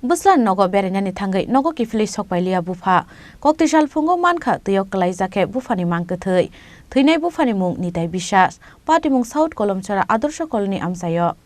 Bwsla nogo berai nani thangwi nogo kiphilwi sokpailia Bufa koktisal phungo mankha tiyok kalai jake Bufani mangkethoi theinai Bufani mung nitai bisas party mung South Kolomchara Adorsho Colony amsayo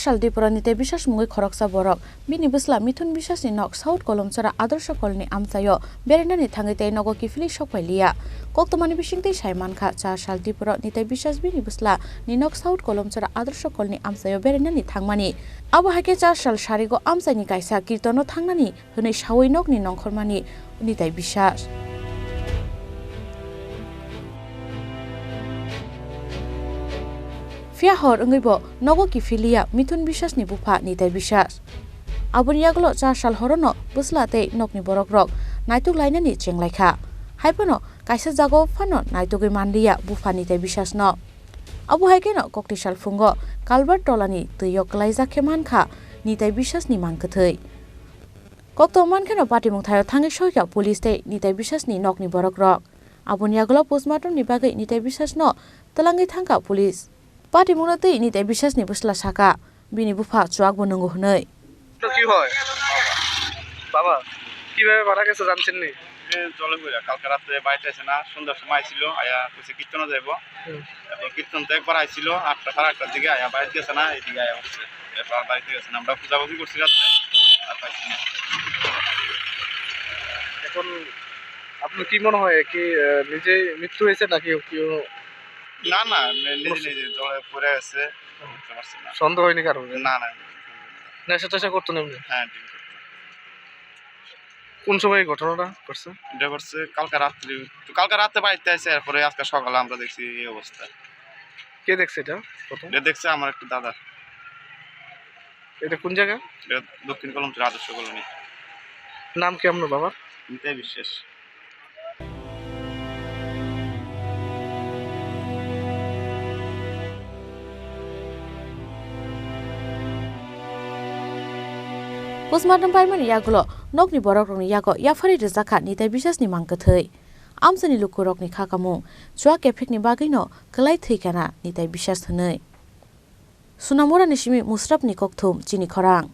Shal Tripura nitai bisas mungoi khoroksa borok bini Bwsla mithun bisas ni nok South Kolomchara Adorsho Colony amsayo berai nani thangwi tei nogo kiphilwi sokpailia koktomani bisingtei sai mankha Shal Tripura nitai bisas bini Bwsla ni nok South Kolomchara Adorsho Colony amsayo berai nani thangmani abo haike Shal sarigo amsaini kaisa kirtono thangnani hwnwi sawi nokni nongkhormani nitai bisas Fia hor ungaibo nogo kiphilwiya mithun bisas ni Bufa nitai bisas aboni yaglo Shal horono Bwsla tei nokni borok rok naituk lainani chenglaikha haipano kaisa jago phano naitugui manliya Bufa nitai bisas no abo haikeno koktisal phungo kalbar tolani twyok klaijak khemankha nitai bisas ni mangkethoi kokto mankeno patimung thayo thangi soika police tei nitai bisas ni nokni borok rok aboni yaglo postmortem ni bagai nitai bisas no talangai thangka police Party muna tei nitai bisas ni Bwsla saka bini Bufa chuak bonungo hnoi তো কি হয় বাবা কিভাবে মারা গেছে জানছেন নি চলে গেল কালকে রাতে বাইরে আছে না সন্ধ্যার সময় ছিল আয়া কিছু কীর্তনে যাইব তারপর কীর্তন তো একবার আইছিল 8টা সাড়ে 8টার দিকে আয়া বাইরে গেছে না এদিকে আয়া হচ্ছে এরপর বাড়িতে গেছে না আমরা পূজাপুজি করছি রাত্রে আর পাইছি না এখন আপনার কি মনে হয় কি নিজে মৃত্যু হয়েছে নাকি কেউ না না নিজে নিজে জলে পড়ে আছে বুঝতে পারছি না সন্দেহ হয়নি কারণ না না নেশা টেশা করতো না এমনি হ্যাঁ কোন সময় ঘটনাটা করছে এটা করছে কালকে রাত্রি তো কালকে রাতে বাড়িতে আছে এরপরে আজকে সকালে আমরা দেখছি এই অবস্থা কে দেখছে এটা প্রথম এটা দেখছে আমার একটা দাদা এটা কোন জায়গা এটা দক্ষিণ কলমচর আদর্শ কলোনি নাম কি আপনার বাবার নিতাই বিশ্বাস Postmortem paimani yaglo nokni borok rokni yago yafari rijaka nitai bisas ni mangkethoi amsani lukurokni khakamung chua kefekni bagino klai theikana nitai bisas hnoi Sunamura nishimi musrap ni kokthum Chini Khorang